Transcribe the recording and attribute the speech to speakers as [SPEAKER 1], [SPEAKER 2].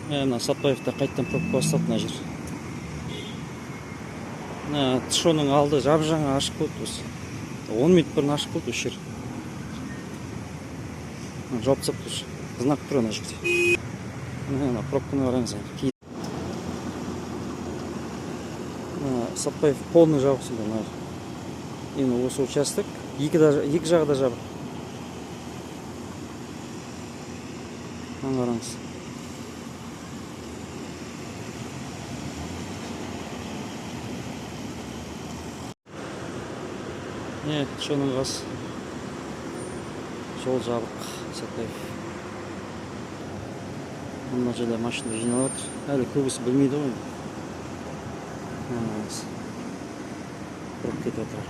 [SPEAKER 1] Мына Сатпаевда қайттан пробка басталды мына жер. Тышоның алды жап-жаңа ашық болды осы. 10 минут бұрын ашық болды осы жер. Жауып тастапты уже. Знак тұр ана жерде. Мына пробканы қараңыз. Сатпаев полный жабық сонда. Енді осы участок екі жағы да жабық. Қараңыз. Тышоның қасы. Жол жабық, Сатпаев. Мына жерде машина жиналып отыр. Әлі көбісі білмейді ғой. Құрып кетіп отыр.